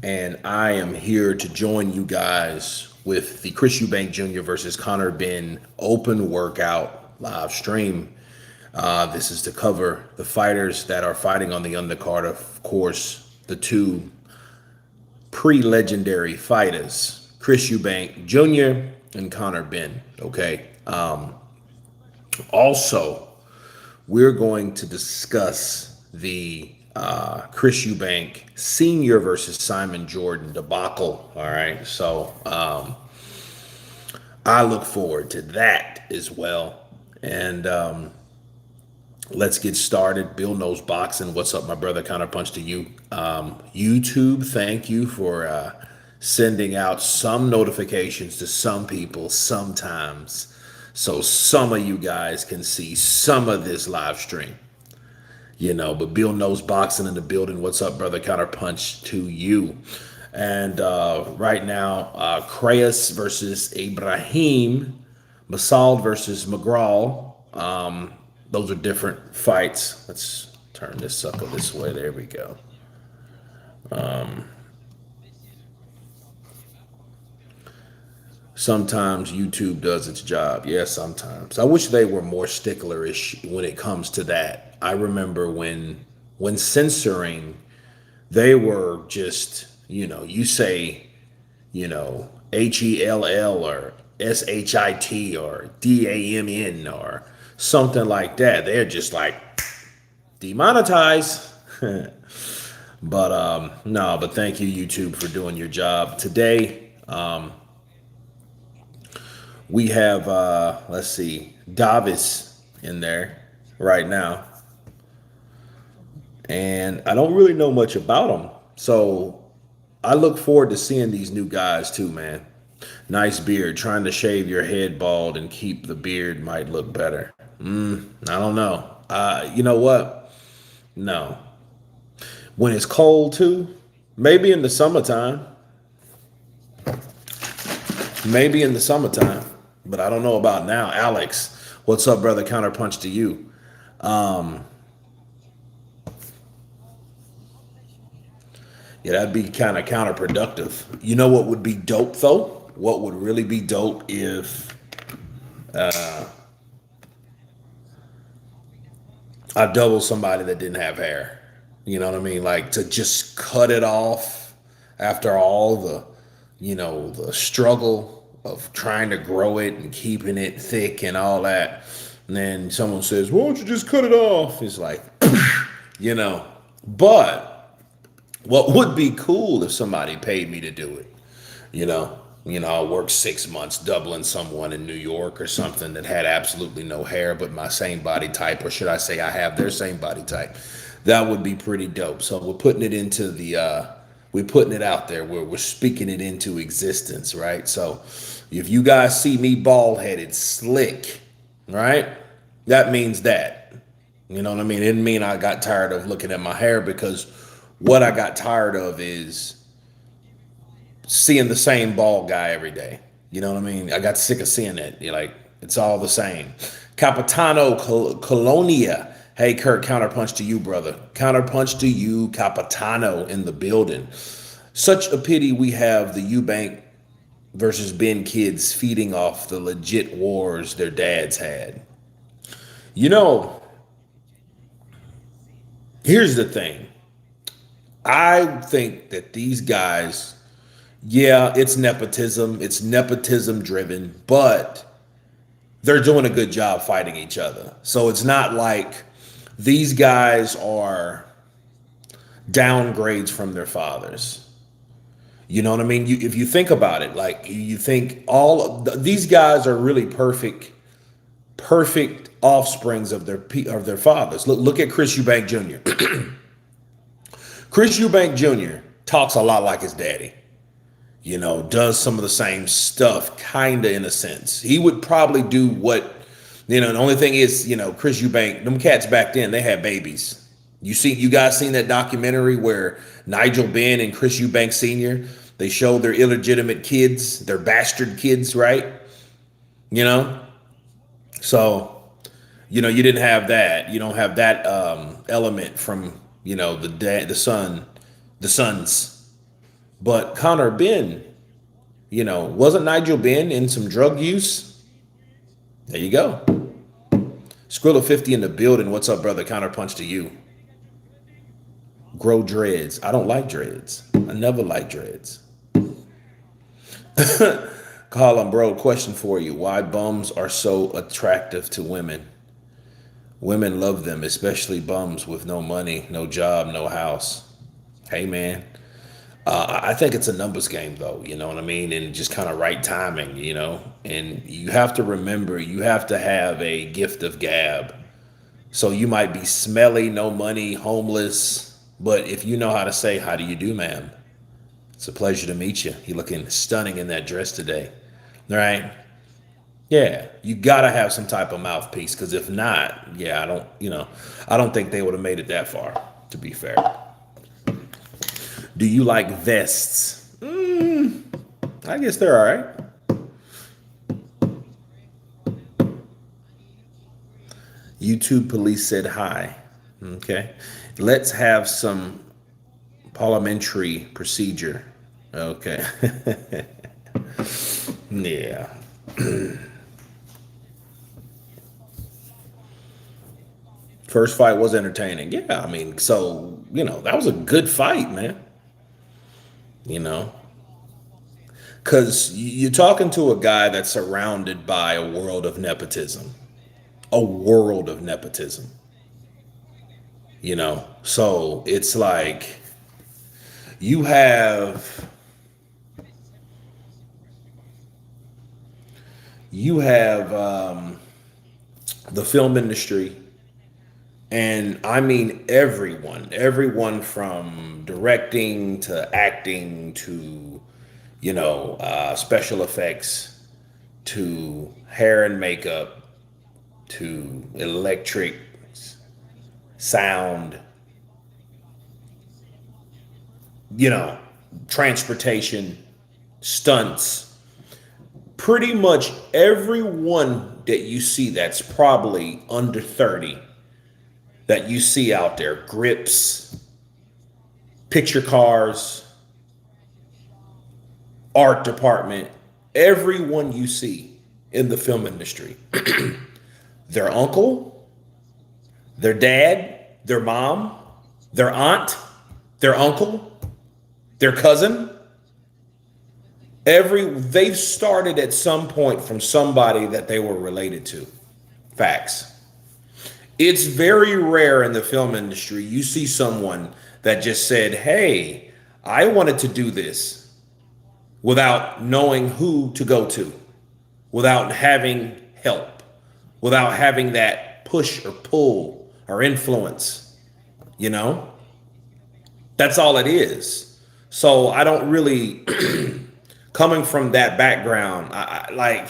and I am here to join you guys with the Chris Eubank Jr. versus Connor Ben open workout live stream. This is to cover the fighters that are fighting on the undercard. Of course, the two pre-legendary fighters, Chris Eubank Jr. and Connor Ben. Okay. Also, we're going to discuss the Chris Eubank Senior versus Simon Jordan debacle. All right, so I look forward to that as well. And let's get started. Bill knows boxing. What's up, my brother? Counterpunch to you. YouTube, thank you for sending out some notifications to some people sometimes, so some of you guys can see some of this live stream. But Bill knows boxing in the building. What's up, brother? Counterpunch to you. And right now, Creus versus Ibrahim, Masal versus McGraw. Those are different fights. Let's turn this sucker this way. There we go. Sometimes YouTube does its job. Yeah, sometimes. I wish they were more sticklerish when it comes to that. I remember when censoring, they were just, you say, HELL or SHIT or DAMN or something like that. They're just like demonetize. But no, but thank you, YouTube, for doing your job. Today, we have let's see, Davis in there right now. And I don't really know much about him. So I look forward to seeing these new guys too, man. Nice beard. Trying to shave your head bald and keep the beard might look better. I don't know. You know what? No. When it's cold too, maybe in the summertime. Maybe in the summertime. But I don't know about now. Alex, what's up, brother? Counterpunch to you. Yeah, that'd be kind of counterproductive. You know what would be dope though? What would really be dope if I doubled somebody that didn't have hair. You know what I mean? Like to just cut it off after all the struggle of trying to grow it and keeping it thick and all that. And then someone says, "Why don't you just cut it off?" It's like, you know. But what would be cool if somebody paid me to do it? You know, I worked 6 months doubling someone in New York or something that had absolutely no hair, but my same body type, or should I say, I have their same body type. That would be pretty dope. So we're putting it into we're putting it out there. We're speaking it into existence, right? So if you guys see me bald headed, slick, right? That means that. You know what I mean? It didn't mean I got tired of looking at my hair, because what I got tired of is seeing the same bald guy every day. You know what I mean? I got sick of seeing it. You're like, it's all the same. Capitano Colonia. Hey, Kurt, counterpunch to you, brother. Counterpunch to you, Capitano in the building. Such a pity we have the Eubank versus Ben kids feeding off the legit wars their dads had. You know, here's the thing. I think that these guys, yeah, it's nepotism. It's nepotism driven, but they're doing a good job fighting each other. So it's not like these guys are downgrades from their fathers. You know what I mean? If you think about it, like you think these guys are really perfect offsprings of their fathers. Look at Chris Eubank Jr. Chris Eubank Jr. talks a lot like his daddy. Does some of the same stuff, kind of in a sense. He would probably do what, the only thing is, Chris Eubank, them cats back then, they had babies. You guys seen that documentary where Nigel Benn and Chris Eubank Sr., they showed their illegitimate kids, their bastard kids, right? So, you didn't have that. You don't have that element from, the dad, the sons. But Connor Ben, wasn't Nigel Ben in some drug use? There you go. Skrilla 50 in the building. What's up, brother? Counterpunch to you. Grow dreads. I don't like dreads. I never like dreads. Colin, bro, question for you. Why bums are so attractive to women? Women love them, especially bums with no money, no job, no house. Hey, man. I think it's a numbers game, though. You know what I mean? And just kind of right timing, And you have to remember, you have to have a gift of gab. So you might be smelly, no money, homeless. But if you know how to say, how do you do, ma'am? It's a pleasure to meet you. You're looking stunning in that dress today. All right. Yeah, you gotta have some type of mouthpiece, because if not, yeah, I don't think they would have made it that far, to be fair. Do you like vests? I guess they're all right. YouTube police said hi. Okay. Let's have some parliamentary procedure. Okay. Yeah. First fight was entertaining. Yeah, I mean, so, that was a good fight, man. You know, because you're talking to a guy that's surrounded by a world of nepotism, a world of nepotism, So it's like you have, the film industry. And I mean everyone from directing to acting to, special effects to hair and makeup to electric sound, transportation, stunts. Pretty much everyone that you see that's probably under 30 that you see out there, grips, picture cars, art department, everyone you see in the film industry, their uncle, their dad, their mom, their aunt, their uncle, their cousin, they've started at some point from somebody that they were related to. Facts. It's very rare in the film industry you see someone that just said, hey, I wanted to do this without knowing who to go to, without having help, without having that push or pull or influence, That's all it is. So I don't really, coming from that background, I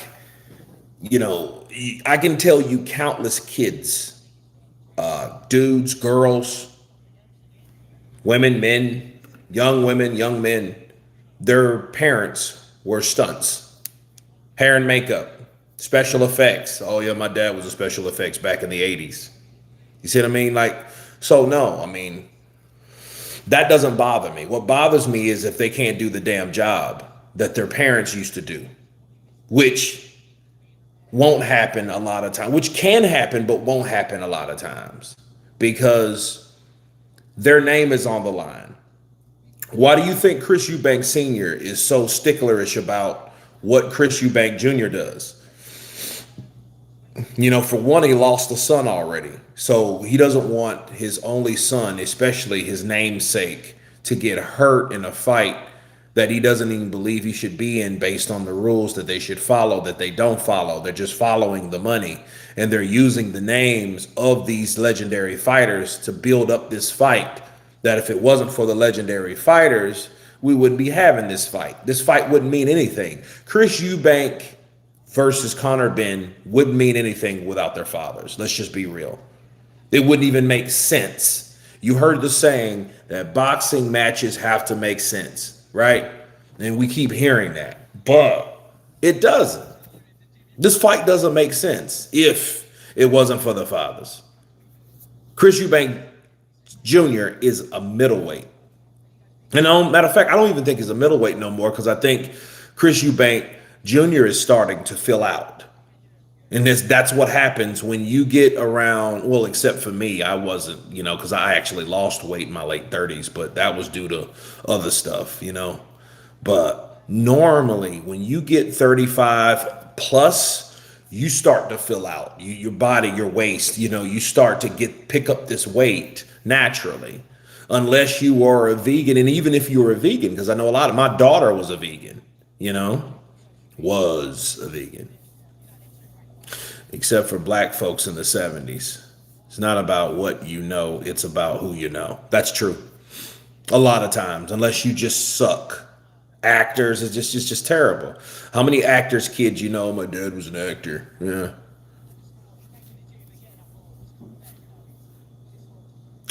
can tell you countless kids, dudes, girls, women, men, young men, their parents were stunts, hair and makeup, special effects. Oh yeah, my dad was a special effects back in the 80s. You see what I mean? So no, I mean, that doesn't bother me. What bothers me is if they can't do the damn job that their parents used to do, which won't happen a lot of times, which can happen, but won't happen a lot of times because their name is on the line. Why do you think Chris Eubank Sr. is so sticklerish about what Chris Eubank Jr. does? For one, he lost a son already. So he doesn't want his only son, especially his namesake, to get hurt in a fight that he doesn't even believe he should be in based on the rules that they should follow, that they don't follow. They're just following the money. And they're using the names of these legendary fighters to build up this fight that if it wasn't for the legendary fighters, we wouldn't be having this fight. This fight wouldn't mean anything. Chris Eubank versus Conor Ben wouldn't mean anything without their fathers. Let's just be real. It wouldn't even make sense. You heard the saying that boxing matches have to make sense, right? And we keep hearing that, but it doesn't. This fight doesn't make sense if it wasn't for the fathers. Chris Eubank Jr. is a middleweight. And matter of fact, I don't even think he's a middleweight no more because I think Chris Eubank Jr. is starting to fill out. And that's what happens when you get around. Well, except for me, I wasn't, because I actually lost weight in my late 30s, but that was due to other stuff. But normally, when you get 35 plus, you start to fill out. Your body, your waist, you start to pick up this weight naturally, unless you are a vegan. And even if you were a vegan, because I know a lot of my daughter was a vegan, was a vegan except for black folks in the 70s. It's not about what you know, it's about who you know. That's true. A lot of times, unless you just suck. Actors is just terrible. How many actors kids my dad was an actor. Yeah.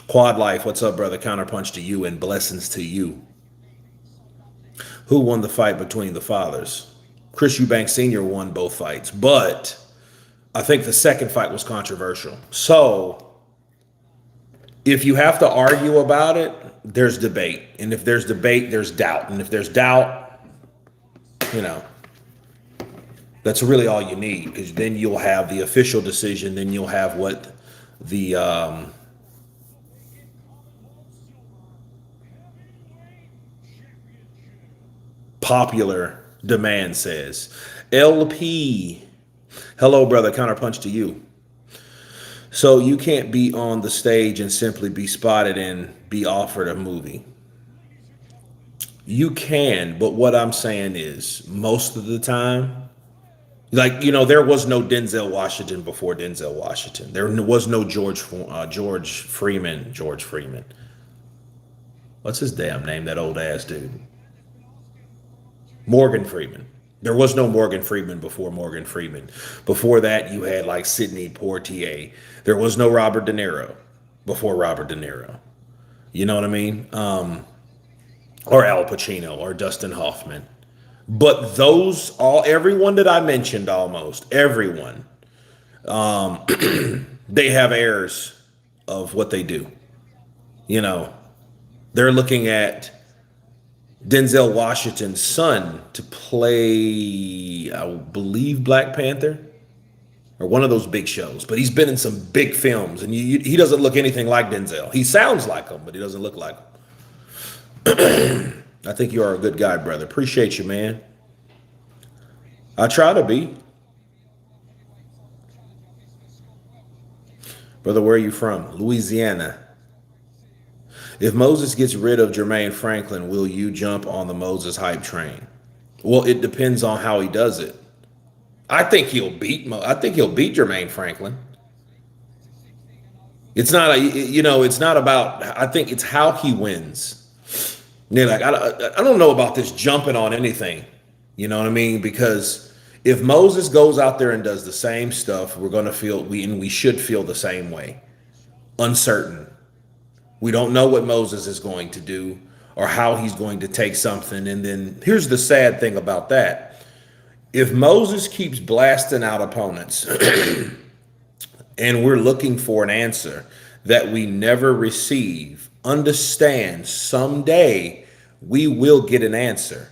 Quad Life, what's up, brother? Counterpunch to you and blessings to you. Who won the fight between the fathers? Chris Eubank Sr. won both fights, but I think the second fight was controversial. So if you have to argue about it, there's debate. And if there's debate, there's doubt. And if there's doubt, that's really all you need, because then you'll have the official decision. Then you'll have what the popular demand says. LP. Hello, brother. Counterpunch to you. So you can't be on the stage and simply be spotted and be offered a movie. You can, but what I'm saying is most of the time, there was no Denzel Washington before Denzel Washington. There was no George Freeman. George Freeman. What's his damn name? That old ass dude. Morgan Freeman. There was no Morgan Freeman before Morgan Freeman. Before that, you had like Sidney Poitier. There was no Robert De Niro before Robert De Niro. You know what I mean? Or Al Pacino or Dustin Hoffman. But everyone that I mentioned, almost everyone, they have errors of what they do. They're looking at Denzel Washington's son to play, I believe, Black Panther or one of those big shows. But he's been in some big films, and he doesn't look anything like Denzel. He sounds like him, but he doesn't look like him. I think you are a good guy, brother. Appreciate you, man. I try to be. Brother, where are you from? Louisiana. If Moses gets rid of Jermaine Franklin, will you jump on the Moses hype train? Well, it depends on how he does it. I think he'll beat Jermaine Franklin. It's not it's not about. I think it's how he wins. I don't know about this jumping on anything. You know what I mean? Because if Moses goes out there and does the same stuff, we're going to feel we should feel the same way. Uncertain. We don't know what Moses is going to do or how he's going to take something. And then here's the sad thing about that. If Moses keeps blasting out opponents and we're looking for an answer that we never receive, understand someday we will get an answer.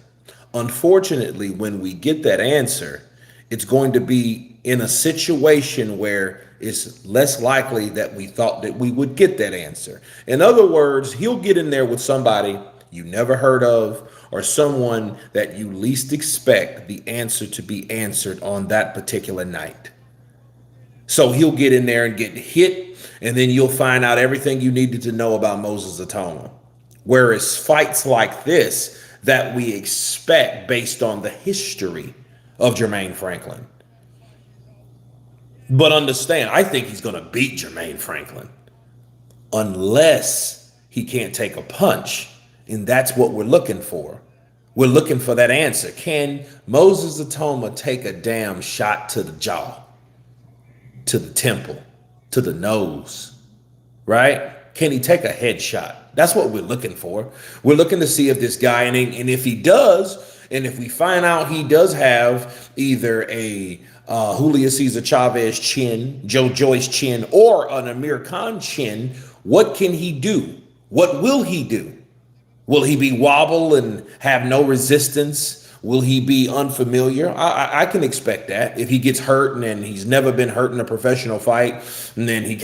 Unfortunately, when we get that answer, it's going to be in a situation where it's less likely that we thought that we would get that answer. In other words, he'll get in there with somebody you never heard of or someone that you least expect the answer to be answered on that particular night. So he'll get in there and get hit, and then you'll find out everything you needed to know about Moses Atonement. Whereas fights like this that we expect based on the history of Jermaine Franklin. But understand, I think he's going to beat Jermaine Franklin unless he can't take a punch. And that's what we're looking for. We're looking for that answer. Can Moses Atonement take a damn shot to the jaw, to the temple, to the nose, right? Can he take a headshot? That's what we're looking for. We're looking to see if this guy, and if he does, and if we find out he does have either a Julio Cesar Chavez chin, Joe Joyce chin, or an Amir Khan chin, what can he do? What will he do? Will he be wobble and have no resistance? Will he be unfamiliar? I can expect that if he gets hurt and he's never been hurt in a professional fight, and then he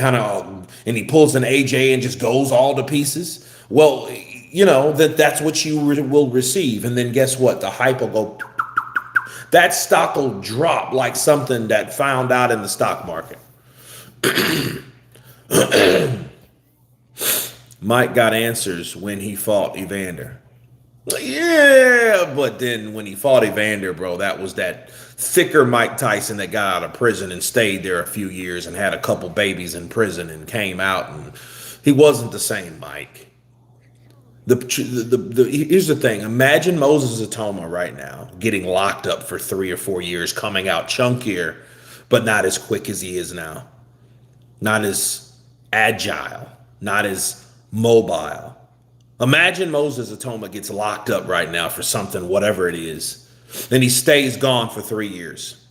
pulls an AJ and just goes all to pieces. Well, that's what you will receive, and then guess what? The hype will go. That stock will drop like something that found out in the stock market. Mike got answers when he fought Evander. Yeah, but then when he fought Evander, bro, that was that thicker Mike Tyson that got out of prison and stayed there a few years and had a couple babies in prison and came out, and he wasn't the same Mike. Here's the thing. Imagine Moses Atoma right now getting locked up for 3 or 4 years, coming out chunkier, but not as quick as he is now. Not as agile, not as mobile. Imagine Moses Atoma gets locked up right now for something, whatever it is. Then he stays gone for 3 years.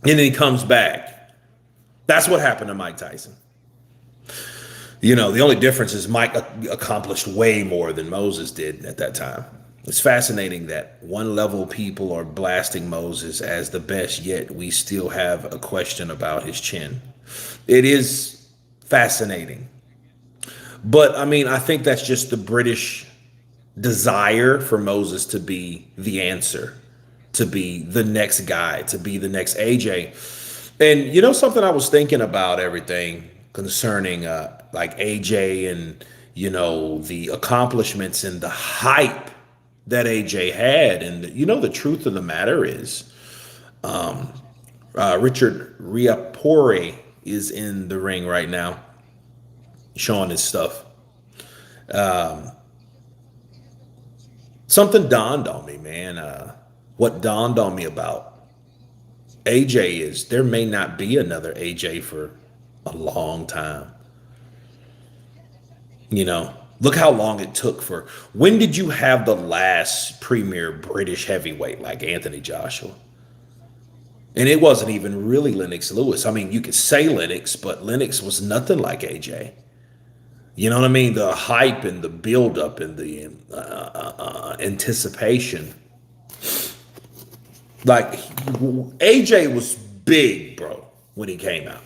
And then he comes back. That's what happened to Mike Tyson. The only difference is Mike accomplished way more than Moses did at that time. It's fascinating that one level people are blasting Moses as the best, yet we still have a question about his chin. It is fascinating. But I think that's just the British desire for Moses to be the answer, to be the next guy, to be the next AJ. And something I was thinking about everything concerning like AJ and the accomplishments and the hype that AJ had. And the truth of the matter is, Richard Riapore is in the ring right now, showing his stuff. Something dawned on me, man. What dawned on me about AJ is there may not be another AJ for a long time. Look how long it took for. When did you have the last premier British heavyweight like Anthony Joshua? And it wasn't even really Lennox Lewis. You could say Lennox, but Lennox was nothing like AJ. You know what I mean? The hype and the buildup and the anticipation. Like, AJ was big, bro, when he came out.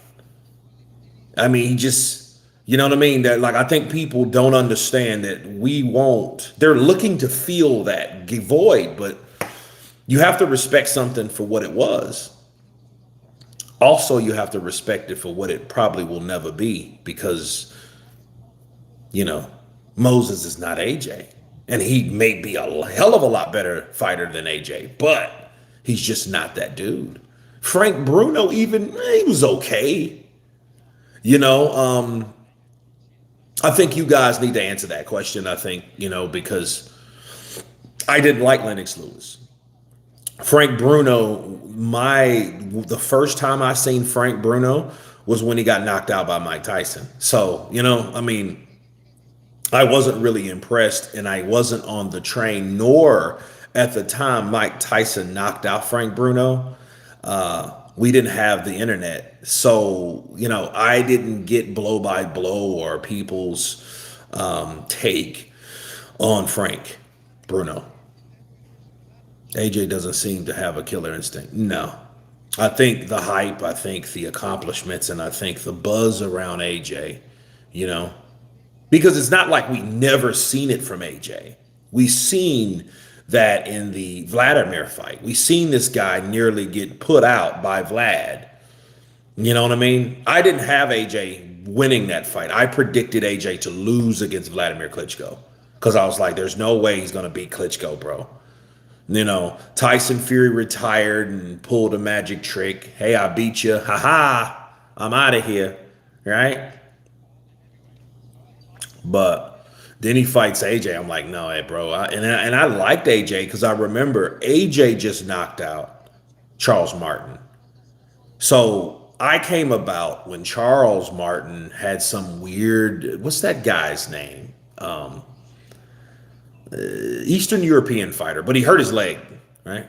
He just, you know what I mean? That, like, I think people don't understand that they're looking to fill that void, but you have to respect something for what it was. Also, you have to respect it for what it probably will never be, because Moses is not AJ. And he may be a hell of a lot better fighter than AJ, but he's just not that dude. Frank Bruno, even, he was okay. I think you guys need to answer that question, I think, because I didn't like Lennox Lewis. Frank Bruno, the first time I seen Frank Bruno was when he got knocked out by Mike Tyson. So, I wasn't really impressed, and I wasn't on the train, nor at the time Mike Tyson knocked out Frank Bruno. We didn't have the internet. So, I didn't get blow by blow or people's take on Frank Bruno. AJ doesn't seem to have a killer instinct. No. I think the hype, I think the accomplishments, and I think the buzz around AJ, because it's not like we never seen it from AJ. We seen that in the Vladimir fight. We seen this guy nearly get put out by Vlad. You know what I mean? I didn't have AJ winning that fight. I predicted AJ to lose against Vladimir Klitschko, because I was like, there's no way he's going to beat Klitschko, bro. Tyson Fury retired and pulled a magic trick. Hey, I beat you. Ha ha. I'm out of here. Right? But then he fights AJ. I'm like, no, hey, bro. And I liked AJ because I remember AJ just knocked out Charles Martin. So I came about when Charles Martin had some weird, what's that guy's name? Eastern European fighter, but he hurt his leg, right?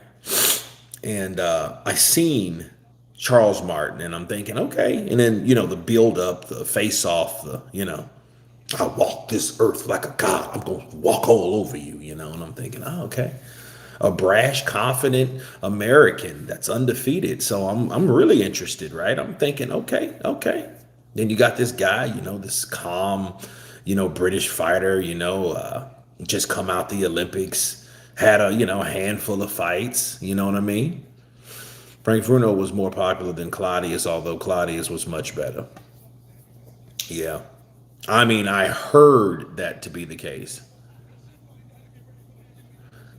And I seen Charles Martin, and I'm thinking, okay. And then, the build up, the face off, I walk this earth like a god. I'm going to walk all over you, you know? And I'm thinking, oh, okay. A brash, confident American that's undefeated. So I'm really interested, right? I'm thinking, okay, okay. Then you got this guy, you know, this calm, you know, British fighter, just come out the Olympics, had a, a handful of fights, you know what I mean? Frank Bruno was more popular than Claudius, although Claudius was much better. Yeah. I mean, I heard that to be the case.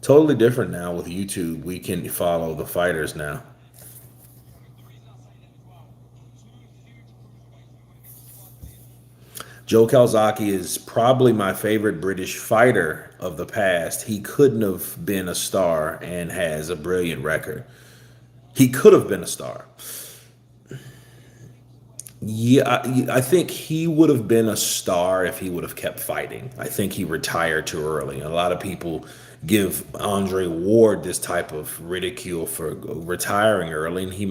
Totally different now with YouTube. We can follow the fighters now. Joe Calzaghe is probably my favorite British fighter of the past. He couldn't have been a star and has a brilliant record. He could have been a star. Yeah, I think he would have been a star if he would have kept fighting. I think he retired too early. A lot of people give Andre Ward this type of ridicule for retiring early, and he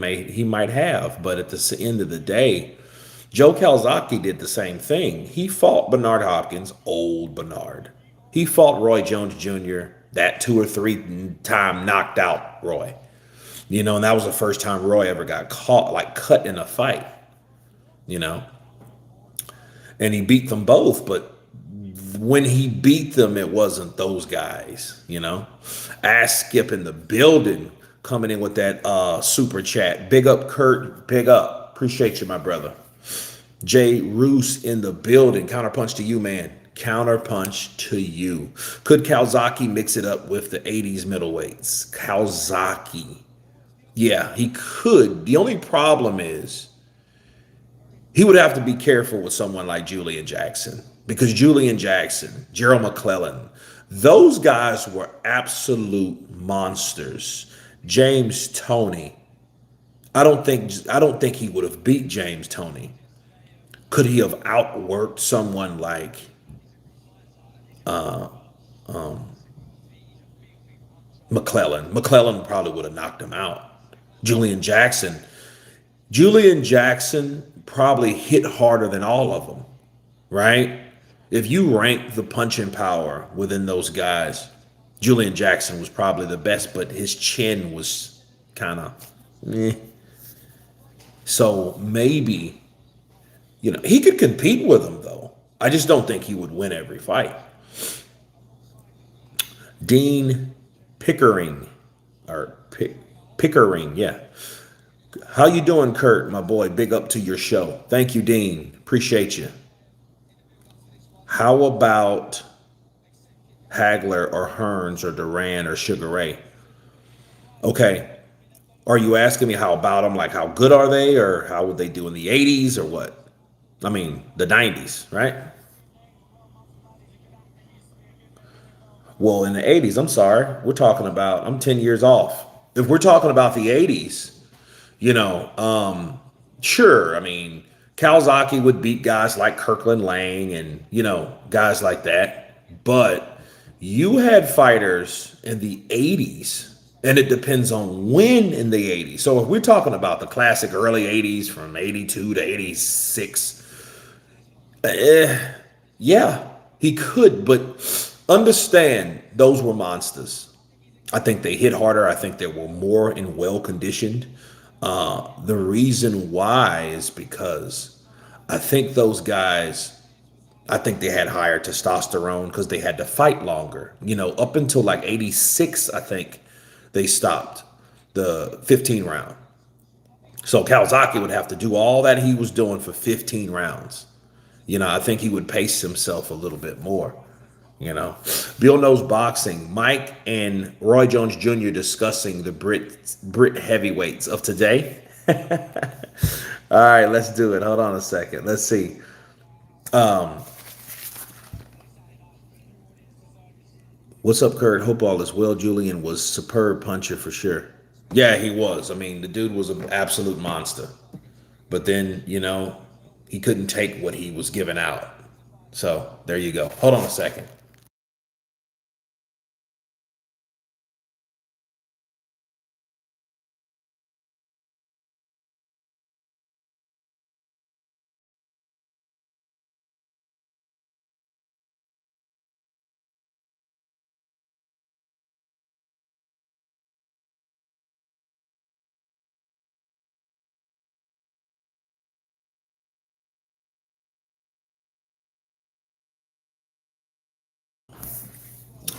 might have. But at the end of the day, Joe Calzaghe did the same thing. He fought Bernard Hopkins, old Bernard. He fought Roy Jones Jr., that 2 or 3 time knocked out Roy. And that was the first time Roy ever got caught, like cut in a fight, you know. And he beat them both, but when he beat them, it wasn't those guys. Ass Skip in the building coming in with that super chat. Big up, Kurt. Big up. Appreciate you, my brother. Jay Roos in the building. Counterpunch to you, man. Counterpunch to you. Could Calzaghe mix it up with the 80s middleweights? Calzaghe. Yeah, he could. The only problem is he would have to be careful with someone like Julian Jackson because Julian Jackson, Gerald McClellan, those guys were absolute monsters. James Toney, I don't think he would have beat James Toney. Could he have outworked someone like McClellan? McClellan probably would have knocked him out. Julian Jackson, Julian Jackson probably hit harder than all of them, right? If you rank the punching power within those guys, Julian Jackson was probably the best, but his chin was kind of eh. So maybe, he could compete with him though. I just don't think he would win every fight. Dean Pickering or Pickering, yeah. How you doing, Kurt, my boy? Big up to your show. Thank you, Dean. Appreciate you. How about Hagler or Hearns or Duran or Sugar Ray? Okay. Are you asking me how about them? Like how good are they or how would they do in the 80s or what? I mean, the 90s, right? Well, in the 80s, I'm sorry. I'm 10 years off. If we're talking about the 80s, you know, um, sure. I mean, Kawasaki would beat guys like Kirkland Lang and, guys like that. But you had fighters in the 80s, and it depends on when in the 80s. So if we're talking about the classic early 80s from 82 to 86, eh, yeah, he could, but understand those were monsters. I think they hit harder. I think they were more and well conditioned. The reason why is because I think those guys, I think they had higher testosterone because they had to fight longer. Up until like 86, I think they stopped the 15 round. So Kawasaki would have to do all that he was doing for 15 rounds. I think he would pace himself a little bit more. You know, Bill knows boxing. Mike and Roy Jones Jr. discussing the Brit heavyweights of today. All right, let's do it. Hold on a second. Let's see. What's up, Kurt? Hope all is well. Julian was superb puncher for sure. Yeah, he was. I mean, the dude was an absolute monster. But then, he couldn't take what he was giving out. So there you go. Hold on a second.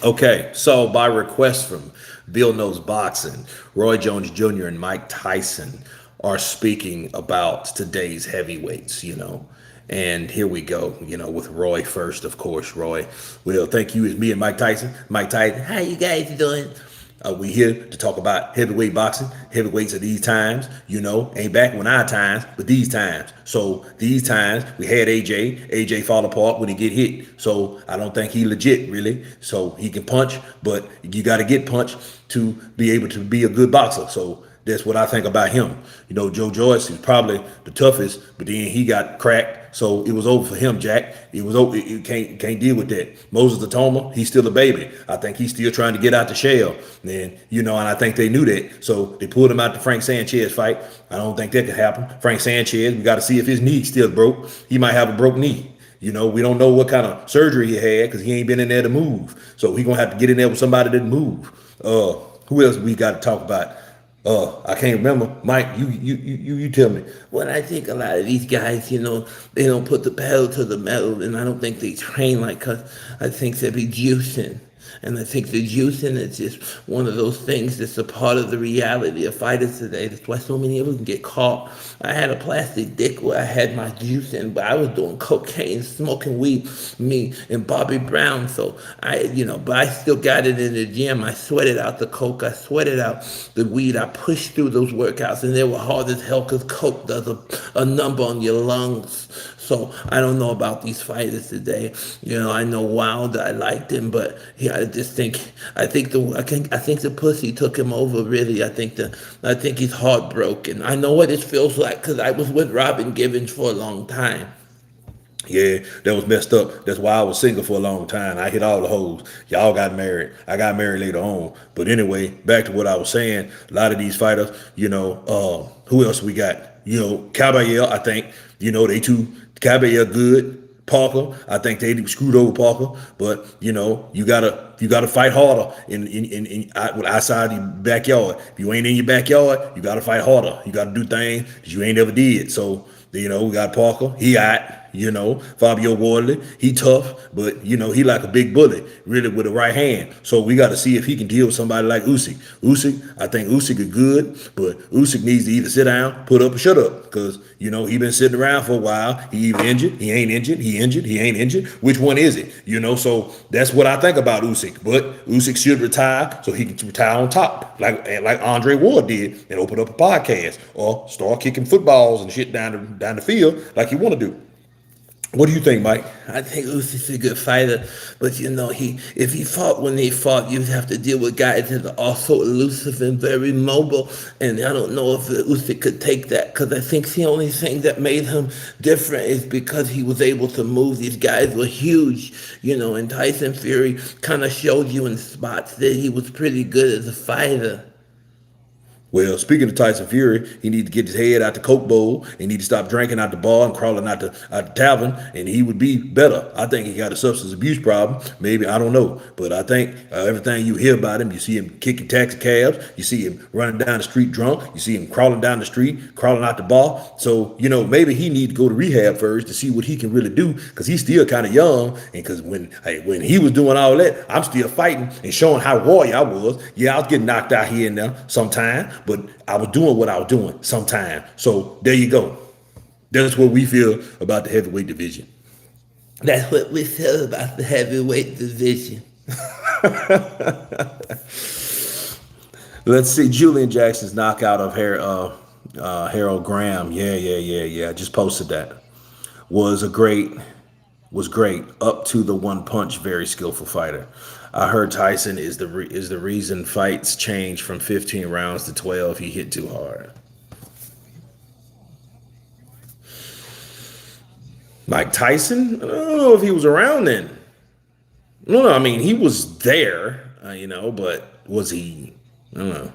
Okay, so by request from Bill Knows Boxing, Roy Jones Jr. and Mike Tyson are speaking about today's heavyweights, And here we go, with Roy first, of course. Roy, well, thank you. It's me and Mike Tyson. Mike Tyson, how you guys doing? We here to talk about heavyweight boxing. Heavyweights of these times, ain't back when our times, but these times. So these times we had AJ. AJ fall apart when he get hit. So I don't think he legit really. So he can punch, but you got to get punched to be able to be a good boxer. So that's what I think about him. Joe Joyce is probably the toughest, but then he got cracked, so it was over for him, Jack. It was over. You can't deal with that. Moses Atoma, he's still a baby. I think he's still trying to get out the shell. And I think they knew that, so they pulled him out the Frank Sanchez fight. I don't think that could happen. Frank Sanchez, we got to see if his knee still broke. He might have a broke knee. We don't know what kind of surgery he had because he ain't been in there to move. So he gonna have to get in there with somebody that move. Who else we got to talk about? I can't remember. Mike, you tell me. Well, I think a lot of these guys, they don't put the pedal to the metal, and I don't think they train like us. I think they be juicing. And I think the juicing is just one of those things that's a part of the reality of fighters today. That's why so many of them get caught. I had a plastic dick where I had my juice in, but I was doing cocaine, smoking weed, me and Bobby Brown. So but I still got it in the gym. I sweated out the coke. I sweated out the weed. I pushed through those workouts, and they were hard as hell because coke does a number on your lungs. So I don't know about these fighters today. I know Wilder. I liked him, but I just think the pussy took him over. Really, I think he's heartbroken. I know what it feels like because I was with Robin Givens for a long time. Yeah, that was messed up. That's why I was single for a long time. I hit all the hoes. Y'all got married. I got married later on. But anyway, back to what I was saying. A lot of these fighters, who else we got? Caballero, I think, they too. Caballero good. Parker, I think they screwed over Parker, but you gotta fight harder outside your backyard. If you ain't in your backyard, you gotta fight harder. You gotta do things that you ain't ever did. So we got Parker. He out. Fabio Wardley, he tough, but he like a big bully, really with a right hand. So we got to see if he can deal with somebody like Usyk. I think Usyk is good, but Usyk needs to either sit down, put up, or shut up, because he been sitting around for a while. He either injured, he ain't injured, he injured, he ain't injured. Which one is it? So that's what I think about Usyk. But Usyk should retire so he can retire on top, like Andre Ward did, and open up a podcast or start kicking footballs and shit down the field like you want to do. What do you think, Mike? I think Usyk's a good fighter, but if he fought when they fought, you'd have to deal with guys that are also elusive and very mobile. And I don't know if Usyk could take that, because I think the only thing that made him different is because he was able to move. These guys were huge, and Tyson Fury kind of showed you in spots that he was pretty good as a fighter. Well, speaking of Tyson Fury, he need to get his head out the Coke bowl. He need to stop drinking out the bar and crawling out the tavern, and he would be better. I think he got a substance abuse problem. Maybe, I don't know. But I think everything you hear about him, you see him kicking taxi cabs, you see him running down the street drunk, you see him crawling down the street, crawling out the bar. So, maybe he need to go to rehab first to see what he can really do, because he's still kind of young. And because when he was doing all that, I'm still fighting and showing how warrior I was. Yeah, I was getting knocked out here and there sometime, but I was doing what I was doing sometime. So there you go. That's what we feel about the heavyweight division. That's what we feel about the heavyweight division. Let's see. Julian Jackson's knockout of Harold Graham. Yeah. I just posted that. Was great up to the one punch. Very skillful fighter. I heard Tyson is the reason fights change from 15 rounds to 12. He hit too hard. Mike Tyson? I don't know if he was around then. No, I mean he was there, but was he? I don't know.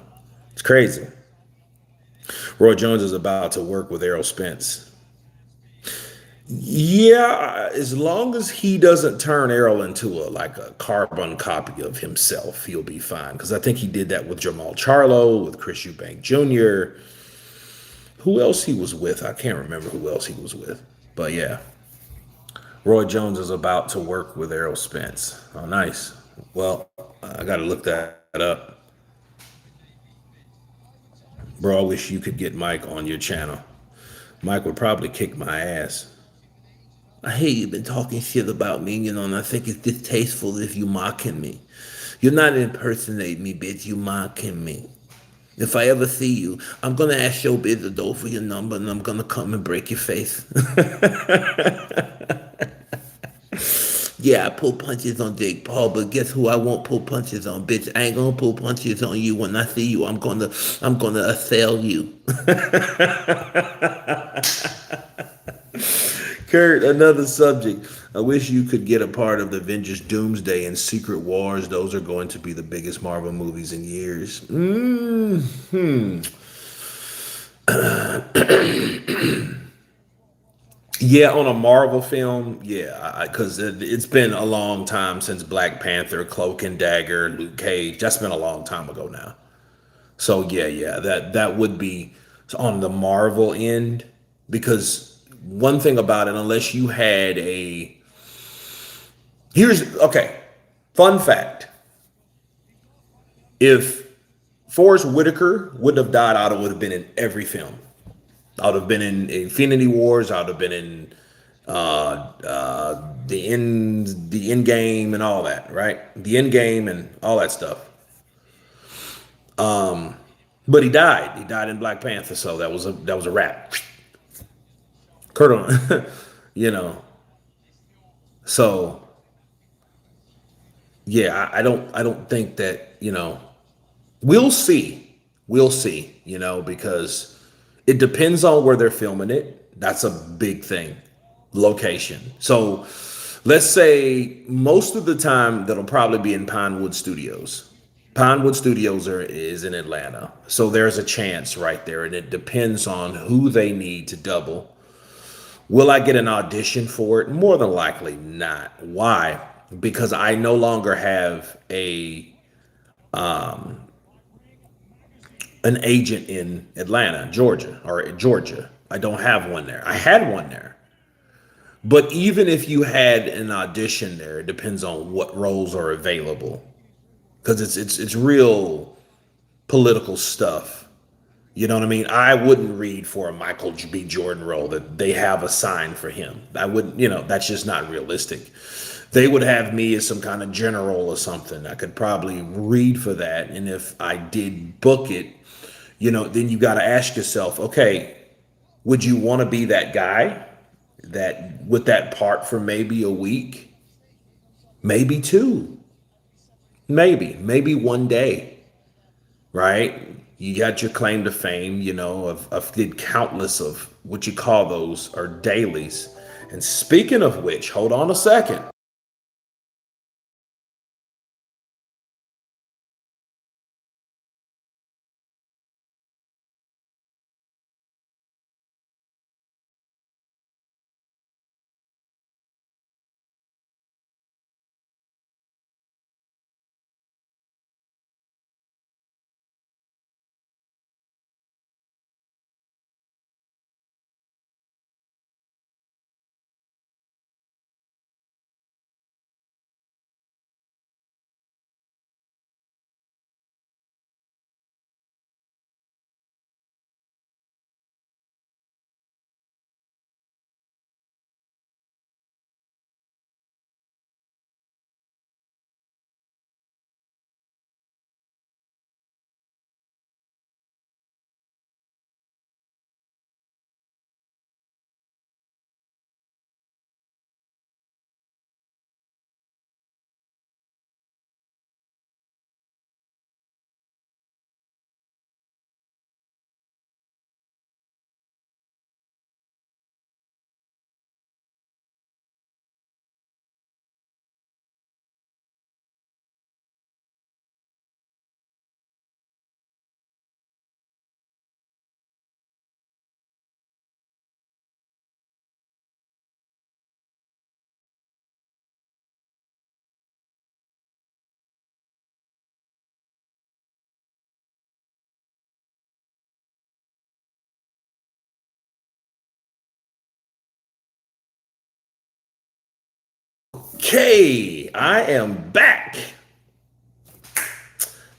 It's crazy. Roy Jones is about to work with Errol Spence. Yeah, as long as he doesn't turn Errol into a carbon copy of himself, he'll be fine. Because I think he did that with Jamal Charlo, with Chris Eubank Jr. Who else he was with? I can't remember who else he was with. But yeah, Roy Jones is about to work with Errol Spence. Oh, nice. Well, I got to look that up. Bro, I wish you could get Mike on your channel. Mike would probably kick my ass. I hate you been talking shit about me, and I think it's distasteful if you mocking me. You're not impersonating me, bitch. You mocking me. If I ever see you, I'm gonna ask Showbiz Adole for your number, and I'm gonna come and break your face. Yeah, I pull punches on Jake Paul, but guess who I won't pull punches on, bitch? I ain't gonna pull punches on you. When I see you, I'm gonna assail you. Kurt, another subject. I wish you could get a part of the Avengers Doomsday and Secret Wars. Those are going to be the biggest Marvel movies in years. Hmm. Yeah, on a Marvel film, yeah, because it's been a long time since Black Panther, Cloak and Dagger, Luke Cage. That's been a long time ago now. So yeah, that would be on the Marvel end because one thing about it, unless you had a here's okay, fun fact: if Forrest Whitaker wouldn't have died, I would have been in every film. I would have been in Infinity Wars. I would have been in the end game and all that, right? The end game and all that stuff. But he died. He died in Black Panther, so that was a wrap. Kurt on, you know. So yeah, I don't think that we'll see, we'll see, because it depends on where they're filming it. That's a big thing, location. So let's say most of the time that'll probably be in Pinewood Studios. Pinewood Studios is in Atlanta, so there's a chance right there, and it depends on who they need to double. Will I get an audition for it? More than likely not. Why? Because I no longer have an agent in Atlanta, Georgia, or Georgia. I don't have one there. I had one there. But even if you had an audition there, it depends on what roles are available. Because it's real political stuff. You know what I mean? I wouldn't read for a Michael B. Jordan role that they have assigned for him. I wouldn't, that's just not realistic. They would have me as some kind of general or something. I could probably read for that. And if I did book it, then you got to ask yourself, okay, would you want to be that guy that with that part for maybe a week, maybe two, maybe one day, right? You got your claim to fame, of did countless of what you call those are dailies. And speaking of which, hold on a second. Okay, I am back.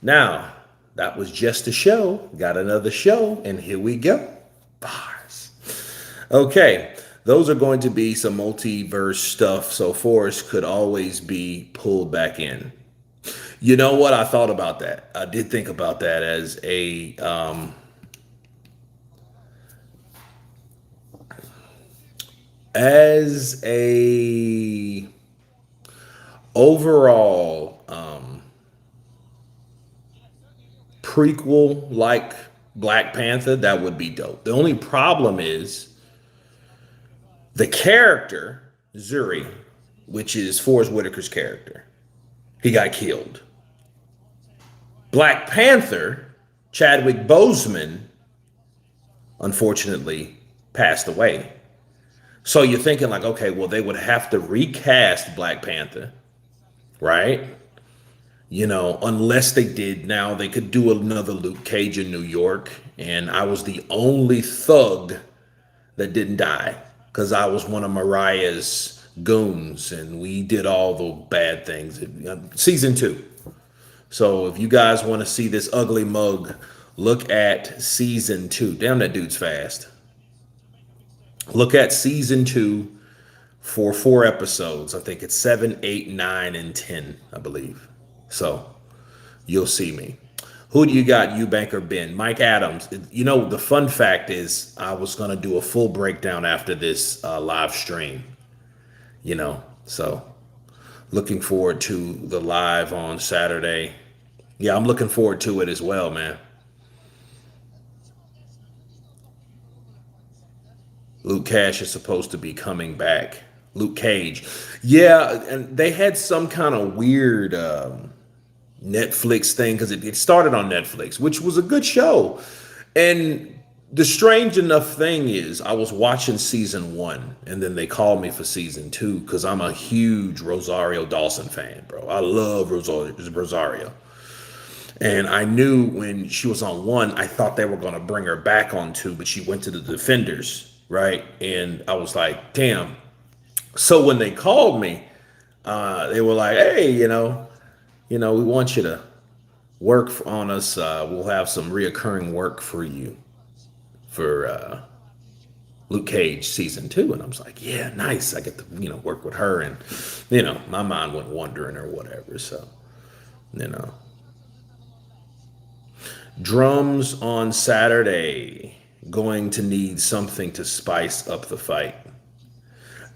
Now, that was just a show. Got another show, and here we go. Bars. Okay, those are going to be some multiverse stuff, so Forrest could always be pulled back in. You know what? I thought about that. I did think about that as a overall prequel like Black Panther. That would be dope. The only problem is the character Zuri, which is Forrest Whitaker's character. He got killed. Black Panther, Chadwick Boseman, unfortunately passed away. So you're thinking like, okay, well, they would have to recast Black Panther, right? You know, unless they did now, they could do another Luke Cage in New York. And I was the only thug that didn't die because I was one of Mariah's goons and we did all the bad things. Season 2. So if you guys want to see this ugly mug, look at season 2. Damn, that dude's fast. Look at season 2 for 4 episodes. I think it's 7, 8, 9, and 10, I believe. So you'll see me. Who do you got, Eubank or Ben? Mike Adams. You know, the fun fact is I was going to do a full breakdown after this live stream, you know. So looking forward to the live on Saturday. Yeah, I'm looking forward to it as well, man. Luke Cash is supposed to be coming back. Luke Cage. Yeah, and they had some kind of weird Netflix thing because it started on Netflix, which was a good show. And the strange enough thing is I was watching season 1 and then they called me for season 2 because I'm a huge Rosario Dawson fan, bro. I love Rosario. And I knew when she was on 1, I thought they were going to bring her back on 2, but she went to the Defenders, right? And I was like, damn. So when they called me, they were like, hey, we want you to work on us. We'll have some reoccurring work for you for Luke Cage season 2. And I was like, yeah, nice. I get to, work with her. And, my mind went wandering or whatever. So, you know. Drums on Saturday. Going to need something to spice up the fight.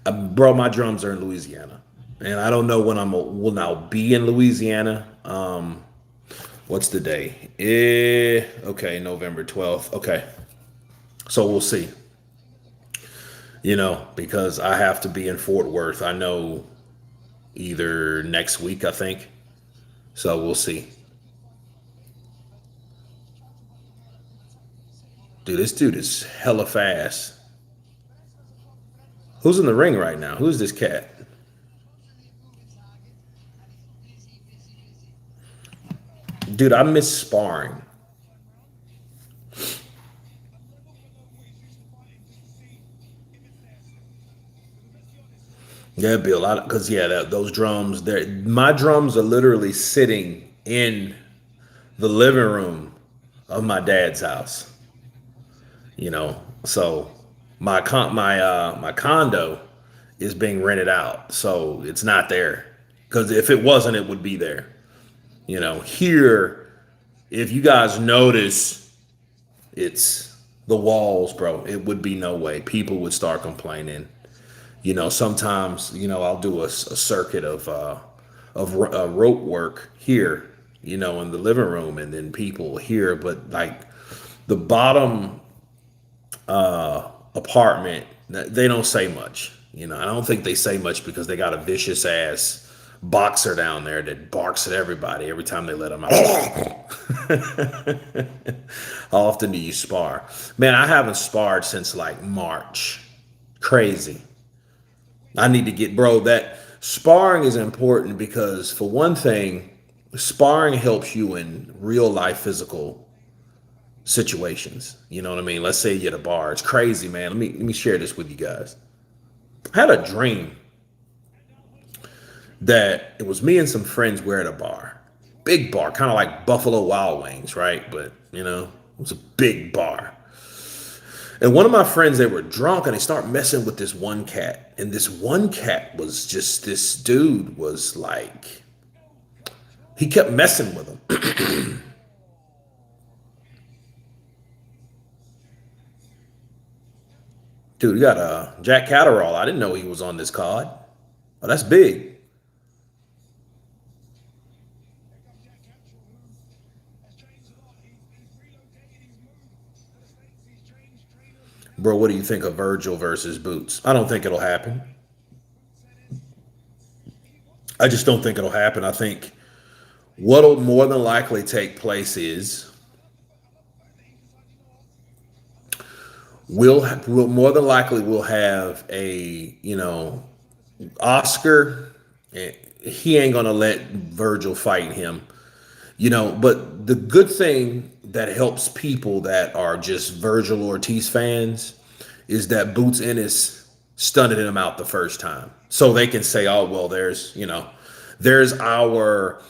Bro, my drums are in Louisiana. And I don't know when will now be in Louisiana. What's the day? Okay, November 12th. Okay. So we'll see. Because I have to be in Fort Worth. I know either next week, I think. So we'll see. Dude, this dude is hella fast. Who's in the ring right now? Who's this cat? Dude, I miss sparring. Yeah, it'd be a lot because those drums. My drums are literally sitting in the living room of my dad's house. So my condo is being rented out, so it's not there. Because if it wasn't, it would be there. Here, if you guys notice, it's the walls, bro. It would be no way. People would start complaining. Sometimes, I'll do a circuit of rope work here, in the living room, and then people here. But like the bottom apartment, they don't say much. I don't think they say much because they got a vicious ass boxer down there that barks at everybody every time they let him out. How often do you spar? Man, I haven't sparred since like March. Crazy. I need to that sparring is important because for one thing, sparring helps you in real life physical situations. You know what I mean? Let's say you're at a bar. It's crazy, man. Let me share this with you guys. I had a dream that it was me and some friends were at a bar. big bar, kind of like Buffalo Wild Wings, right? But it was a big bar. And one of my friends, they were drunk and they start messing with this one cat. And this one cat was just, this dude was like, he kept messing with him. Dude, you got Jack Catterall. I didn't know he was on this card. Oh, that's big. Bro, what do you think of Virgil versus Boots? I don't think it'll happen. I just don't think it'll happen. I think what'll more than likely take place is we'll more than likely we'll have a Oscar. He ain't gonna let Virgil fight him. But the good thing that helps people that are just Virgil Ortiz fans is that Boots Ennis stunted him out the first time. So they can say, oh, well, there's our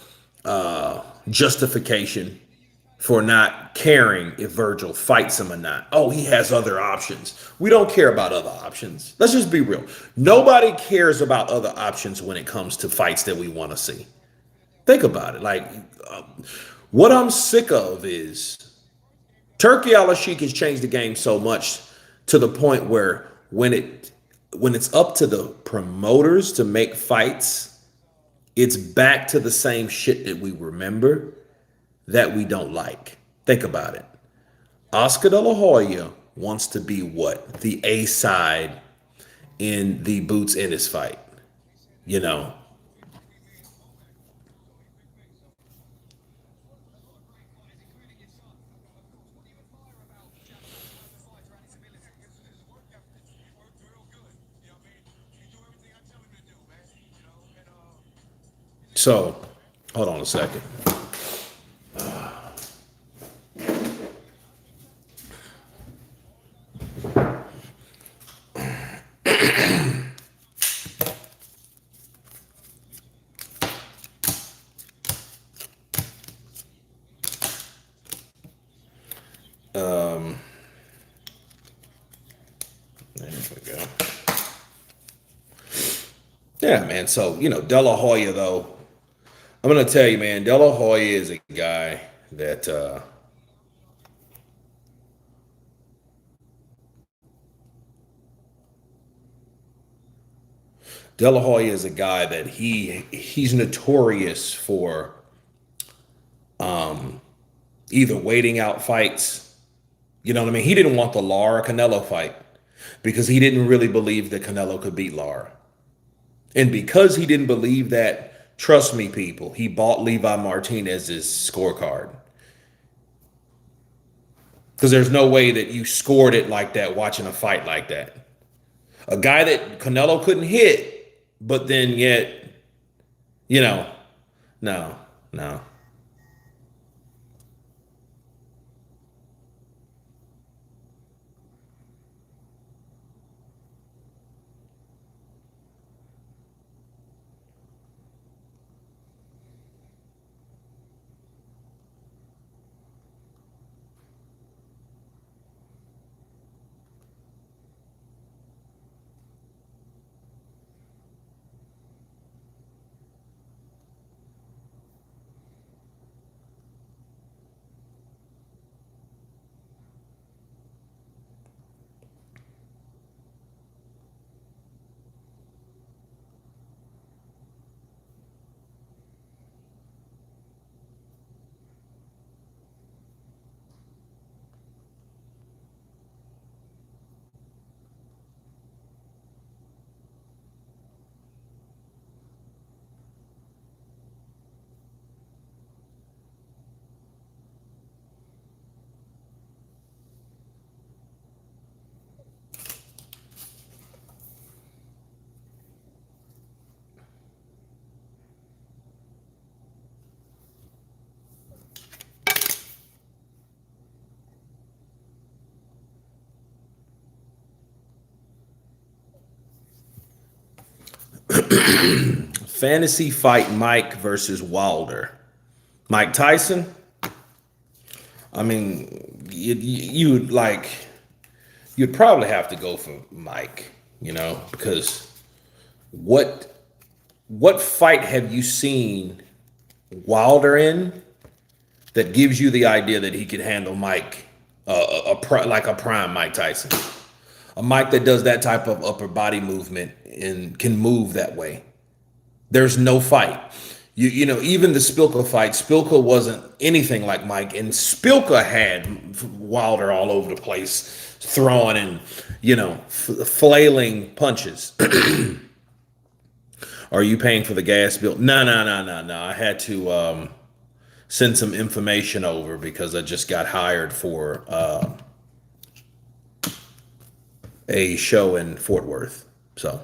justification for not caring if Virgil fights him or not. Oh, he has other options. We don't care about other options. Let's just be real. Nobody cares about other options when it comes to fights that we want to see. Think about it. Like, uh, what I'm sick of is Turkey Al Sheik has changed the game so much to the point where when it's up to the promoters to make fights, it's back to the same shit that we remember that we don't like. Think about it. Oscar De La Hoya wants to be what? The A side in the Boots Ennis fight. You know, So, hold on a second. There we go. Yeah, man. So, De La Hoya, though, I'm going to tell you, man, De La Hoya is a guy that, De La Hoya is a guy that he's notorious for either waiting out fights. You know what I mean? He didn't want the Lara Canelo fight because he didn't really believe that Canelo could beat Lara. And because he didn't believe that, trust me, people, he bought Levi Martinez's scorecard. Because there's no way that you scored it like that watching a fight like that. A guy that Canelo couldn't hit, but then yet, you know, no, no. Fantasy Fight Mike versus Wilder. Mike Tyson. I mean, you'd like you'd probably have to go for Mike, because what what fight have you seen Wilder in that gives you the idea that he could handle Mike, like a prime Mike Tyson, a Mike that does that type of upper body movement and can move that way? There's no fight. Even the Spilka fight, Spilka wasn't anything like Mike, and Spilka had Wilder all over the place, throwing and flailing punches. Are you paying for the gas bill? No, no, no, no, no. I had to send some information over because I just got hired for a show in Fort Worth. So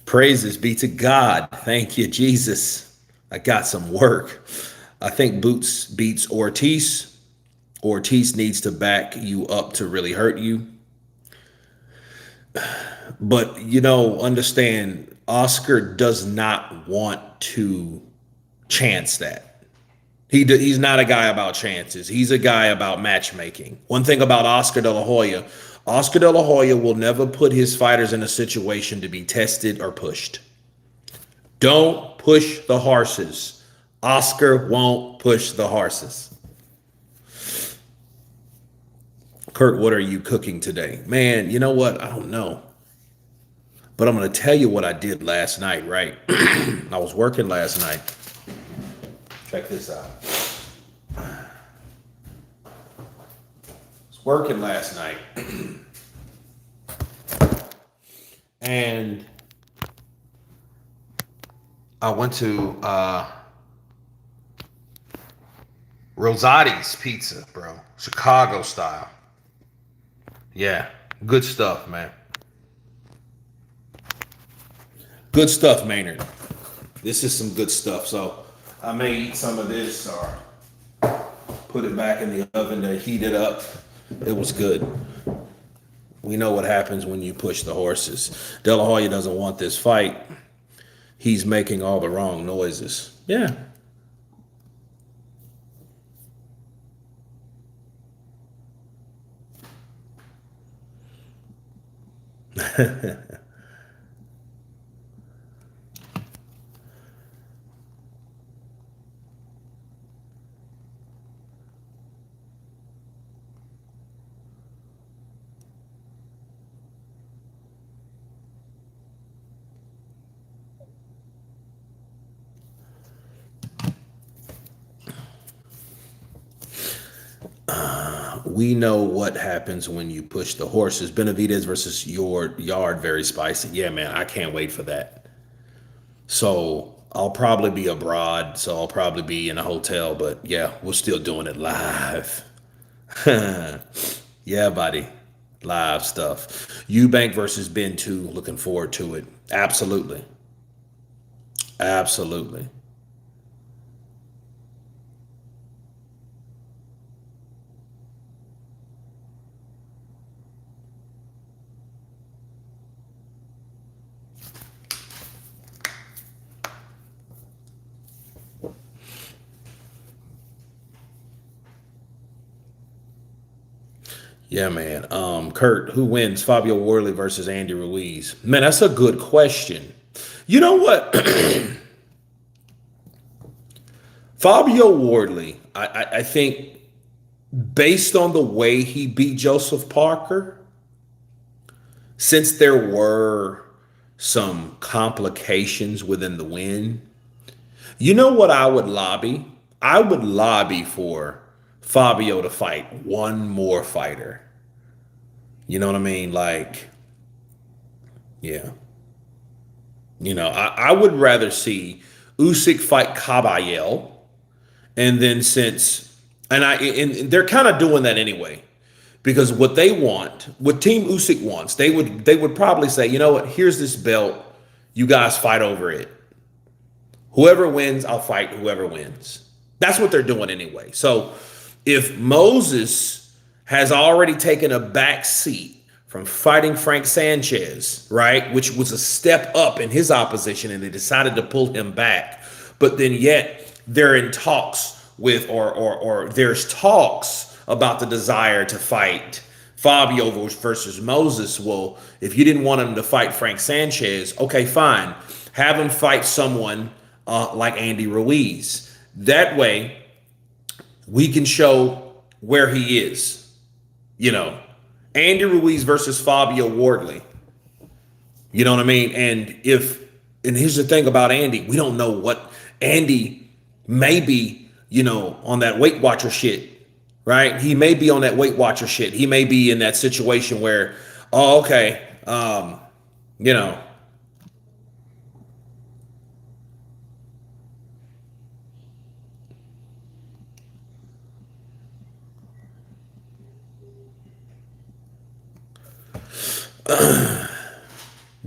praises be to God. Thank you, Jesus. I got some work. I think Boots beats Ortiz. Ortiz needs to back you up to really hurt you. But, understand, Oscar does not want to chance that. He's not a guy about chances. He's a guy about matchmaking. One thing about Oscar De La Hoya will never put his fighters in a situation to be tested or pushed. Don't push the horses. Oscar won't push the horses. Kurt, what are you cooking today? Man, you know what? I don't know. But I'm going to tell you what I did last night, right? I was working last night. Check this out. I was working last night. And I went to Rosati's Pizza, bro. Chicago style. Yeah, good stuff, man. Good stuff, Maynard. This is some good stuff. So I may eat some of this or put it back in the oven to heat it up. It was good. We know what happens when you push the horses. De La Hoya doesn't want this fight. He's making all the wrong noises. Yeah. We know what happens when you push the horses. Benavidez versus your yard, very spicy. Yeah, man, I can't wait for that. So I'll probably be abroad, so I'll probably be in a hotel, but yeah, we're still doing it live. Yeah, buddy. Live stuff. Eubank versus Ben 2. Looking forward to it. Absolutely. Absolutely. Yeah, man. Kurt, who wins? Fabio Worley versus Andy Ruiz. Man, that's a good question. You know what? Fabio Wardley, I think based on the way he beat Joseph Parker, since there were some complications within the win, you know what I would lobby? I would lobby for Fabio to fight one more fighter. You know what I mean? Like, yeah. I would rather see Usyk fight Caballel, and then and they're kind of doing that anyway, because what they want, what Team Usyk wants, they would probably say, you know what? Here's this belt. You guys fight over it. Whoever wins, I'll fight whoever wins. That's what they're doing anyway. So if Moses has already taken a back seat from fighting Frank Sanchez, right? Which was a step up in his opposition, and they decided to pull him back. But then yet they're in talks with, or there's talks about the desire to fight Fabio versus Moses. Well, if you didn't want him to fight Frank Sanchez, okay, fine. Have him fight someone like Andy Ruiz. That way, we can show where he is. You know, Andy Ruiz versus Fabio Wardley. You know what I mean? And here's the thing about Andy, we don't know what Andy may be, on that Weight Watcher shit, right? He may be on that Weight Watcher shit. He may be in that situation where, oh, okay, you know,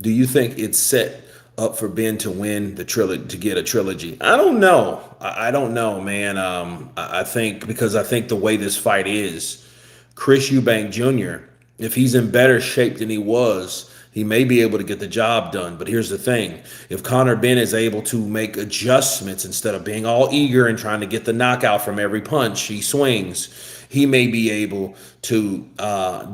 do you think it's set up for Ben to win the trilogy, to get a trilogy? I don't know. I don't know, man. I think, because I think the way this fight is, Chris Eubank Jr., if he's in better shape than he was, he may be able to get the job done. But here's the thing: if Conor Ben is able to make adjustments instead of being all eager and trying to get the knockout from every punch he swings, he may be able to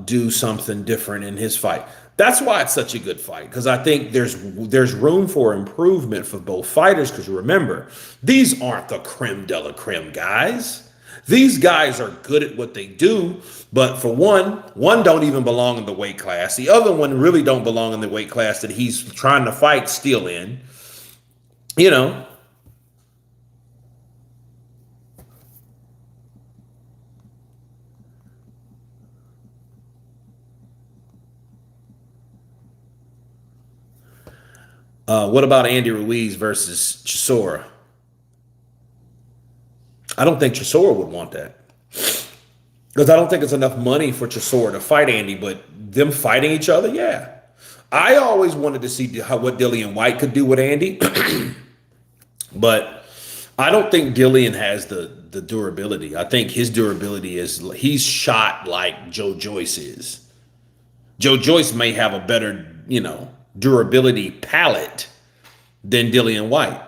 do something different in his fight. That's why it's such a good fight, because I think there's room for improvement for both fighters. Because remember, these aren't the creme de la creme guys. These guys are good at what they do, but for one don't even belong in the weight class. The other one really don't belong in the weight class that he's trying to fight still in. You know, what about Andy Ruiz versus Chisora? I don't think Chisora would want that, because I don't think it's enough money for Chisora to fight Andy. But them fighting each other, yeah. I always wanted to see what Dillian White could do with Andy, but I don't think Dillian has the durability. I think his durability is, he's shot like Joe Joyce is. Joe Joyce may have a better, durability palette than Dillian White.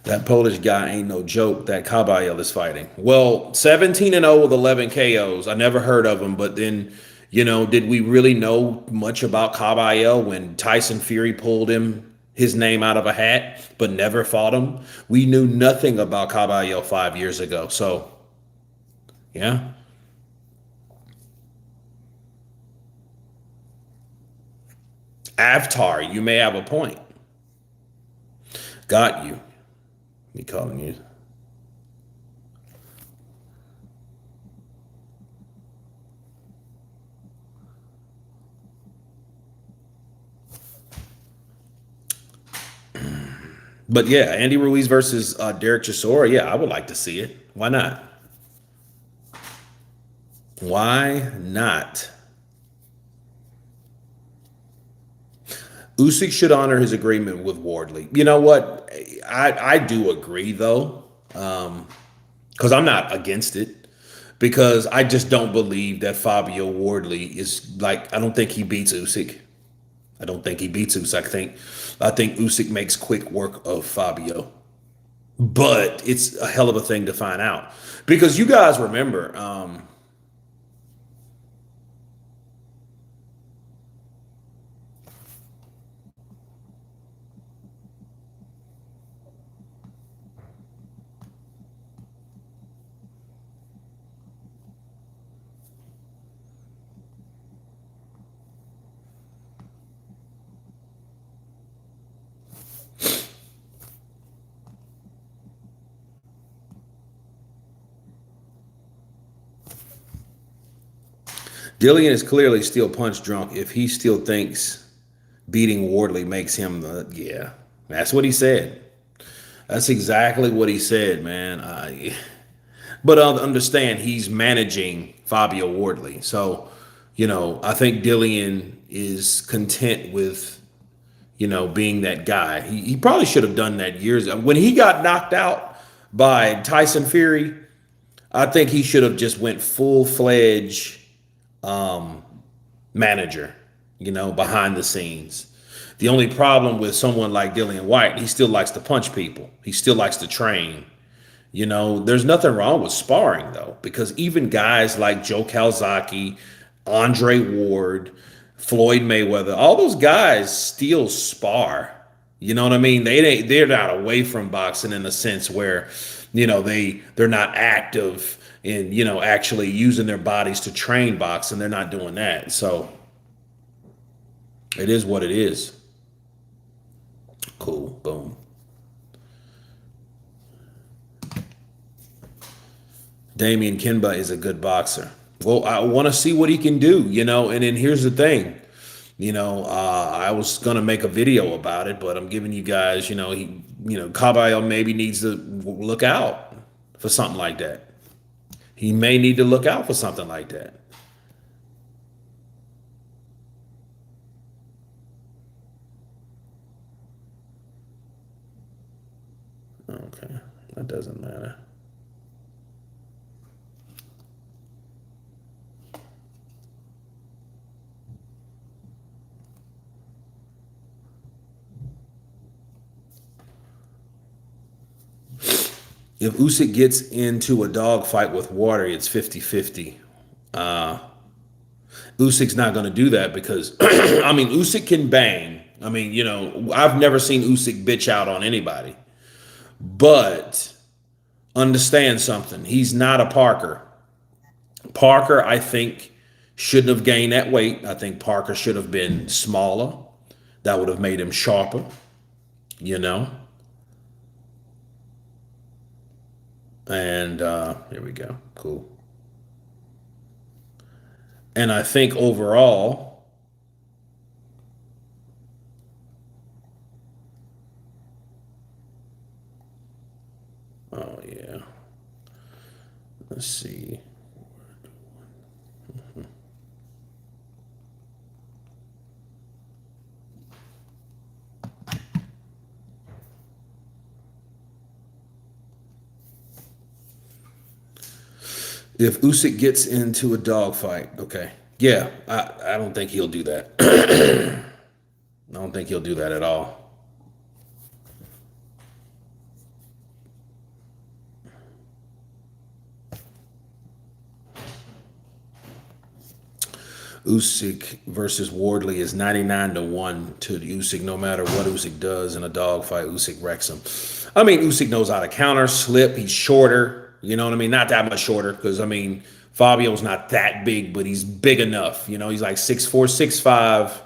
That Polish guy ain't no joke that Kabayel is fighting. Well, 17-0 with 11 KOs. I never heard of him, but then, did we really know much about Kabayel when Tyson Fury pulled his name out of a hat, but never fought him? We knew nothing about Kabayel 5 years ago. So, yeah. Avatar, you may have a point. Got you. Me calling you. But yeah, Andy Ruiz versus Derek Chisora. Yeah, I would like to see it. Why not? Why not? Usyk should honor his agreement with Wardley. You know what? I do agree though, because I'm not against it. Because I just don't believe that Fabio Wardley is like. I don't think he beats Usyk. I don't think he beats Usyk. I think Usyk makes quick work of Fabio, but it's a hell of a thing to find out, because you guys remember. Dillian is clearly still punch drunk if he still thinks beating Wardley makes him the. Yeah, that's what he said. That's exactly what he said, man. But understand, he's managing Fabio Wardley. So, I think Dillian is content with, being that guy. He probably should have done that years ago. When he got knocked out by Tyson Fury, I think he should have just went full-fledged manager, behind the scenes. The only problem with someone like Dillian White, he still likes to punch people. He still likes to train. There's nothing wrong with sparring though, because even guys like Joe Calzaghe, Andre Ward, Floyd Mayweather, all those guys still spar. You know what I mean? They're not away from boxing in a sense where, they're not active in, actually using their bodies to train boxing. They're not doing that. So it is what it is. Cool. Boom. Damian Kimba is a good boxer. Well, I want to see what he can do, and then here's the thing. I was gonna make a video about it, but I'm giving you guys, Caballero maybe needs to look out for something like that. He may need to look out for something like that. Okay, that doesn't matter. If Usyk gets into a dogfight with Water, it's 50-50. Usyk's not going to do that because, I mean, Usyk can bang. I mean, I've never seen Usyk bitch out on anybody. But understand something. He's not a Parker. Parker, I think, shouldn't have gained that weight. I think Parker should have been smaller. That would have made him sharper, you know? And here we go. Cool. And I think overall, oh yeah. Let's see. If Usyk gets into a dogfight, okay. Yeah, I don't think he'll do that. I don't think he'll do that at all. Usyk versus Wardley is 99-1 to Usyk. No matter what Usyk does in a dogfight, Usyk wrecks him. I mean, Usyk knows how to counter, slip. He's shorter. You know what I mean? Not that much shorter because, I mean, Fabio's not that big, but he's big enough. He's like 6'4", 6'5".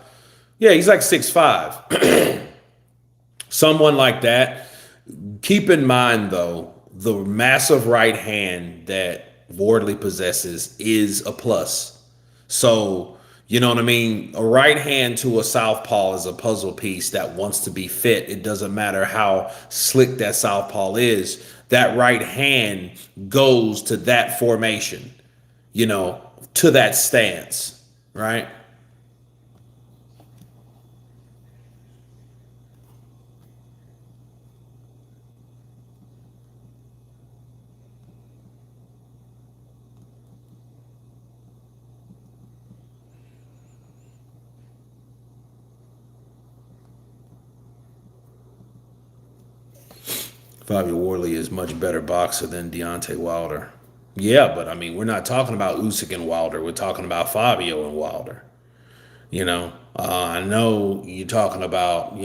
Yeah, he's like 6'5". Someone like that. Keep in mind, though, the massive right hand that Wardley possesses is a plus. So, you know what I mean? A right hand to a southpaw is a puzzle piece that wants to be fit. It doesn't matter how slick that southpaw is. That right hand goes to that formation, to that stance, right? Fabio Wardley is much better boxer than Deontay Wilder. Yeah, but I mean, we're not talking about Usyk and Wilder. We're talking about Fabio and Wilder. I know you're talking about,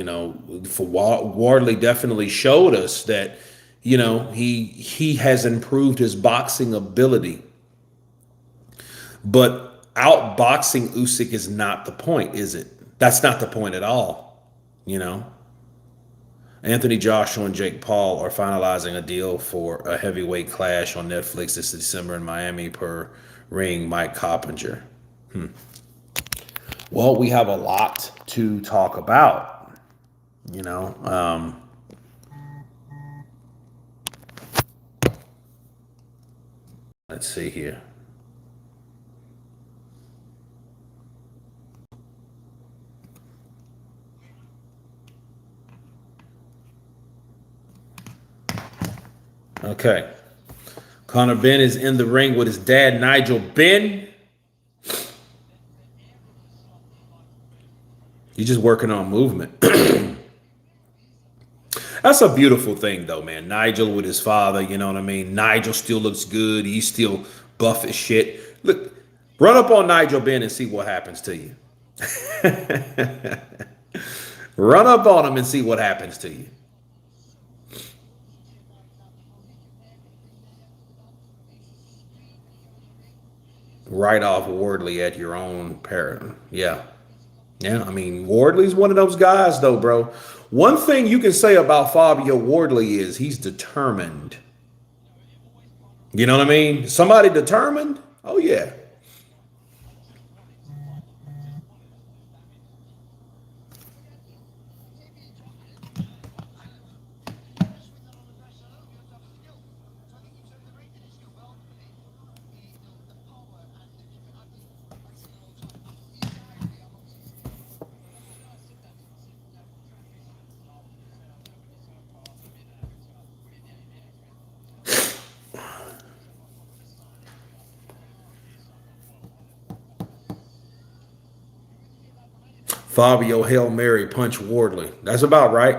for Wardley definitely showed us that, he has improved his boxing ability. But outboxing Usyk is not the point, is it? That's not the point at all, you know? Anthony Joshua and Jake Paul are finalizing a deal for a heavyweight clash on Netflix this December in Miami per ring Mike Coppinger. Well, we have a lot to talk about, you know. Let's see here. Okay. Conor Ben is in the ring with his dad, Nigel Ben. He's just working on movement. That's a beautiful thing, though, man. Nigel with his father, you know what I mean? Nigel still looks good. He's still buff as shit. Look, run up on Nigel Ben and see what happens to you. Run up on him and see what happens to you. Right off Wardley at your own parent. Yeah. Yeah. I mean, Wardley's one of those guys, though, bro. One thing you can say about Fabio Wardley is he's determined. You know what I mean? Somebody determined? Oh, yeah. Fabio Hail Mary punch Wardley. That's about right.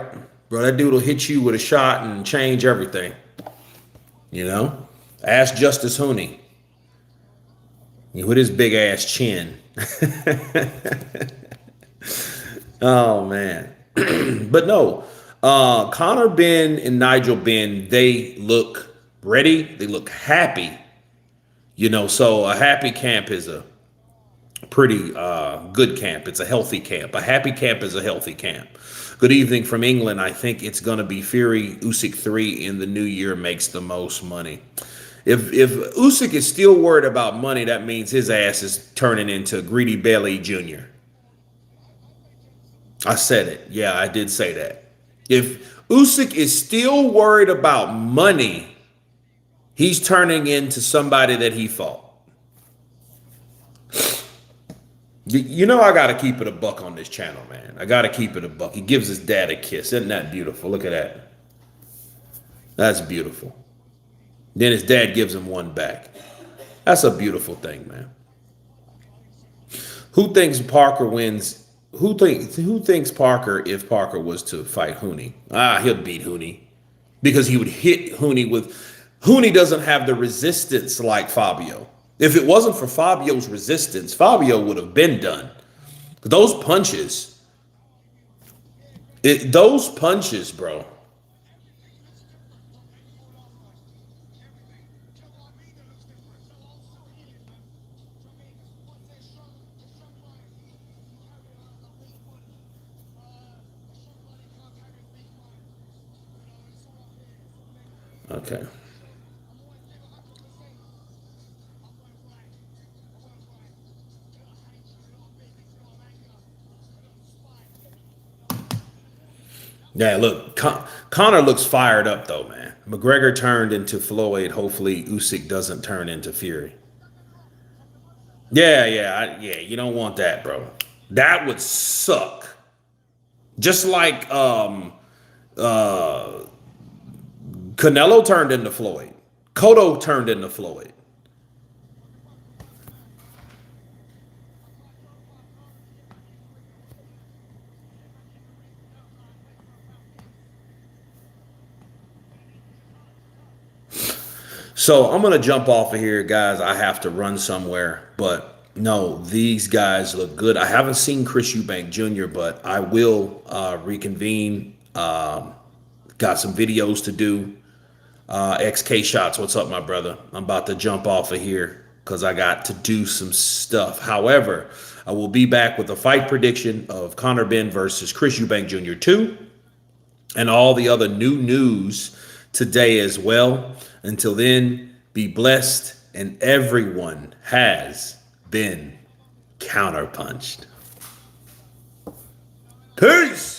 Bro, that dude will hit you with a shot and change everything. You know? Ask Justice Hooney with his big ass chin. Oh, man. But no, Conor Ben and Nigel Ben, they look ready. They look happy. You know, so a happy camp is a pretty good camp. It's a healthy camp. A happy camp is a healthy camp. Good evening from England. I think it's going to be Fury Usyk 3 in the new year makes the most money. If Usyk is still worried about money, that means his ass is turning into Greedy Belly Jr. I said it. Yeah, I did say that. If Usyk is still worried about money, he's turning into somebody that he fought. You know I got to keep it a buck on this channel, man. I got to keep it a buck. He gives his dad a kiss. Isn't that beautiful? Look at that. That's beautiful. Then his dad gives him one back. That's a beautiful thing, man. Who thinks Parker wins? Who thinks Parker if Parker was to fight Hooney? He'll beat Hooney because he would hit Hooney with. Hooney doesn't have the resistance like Fabio. If it wasn't for Fabio's resistance, Fabio would have been done. Those punches, those punches, bro. Okay. Yeah, look, Connor looks fired up though, man. McGregor turned into Floyd. Hopefully, Usyk doesn't turn into Fury. Yeah. You don't want that, bro. That would suck. Just like uh, Canelo turned into Floyd. Cotto turned into Floyd. So I'm gonna jump off of here, guys. I have to run somewhere, but no, these guys look good. I haven't seen Chris Eubank Jr., but I will reconvene. Got some videos to do. XK Shots, what's up, my brother? I'm about to jump off of here because I got to do some stuff. However, I will be back with a fight prediction of Conor Ben versus Chris Eubank Jr. 2 and all the other new news today as well. Until then, be blessed, and everyone has been counterpunched. Peace!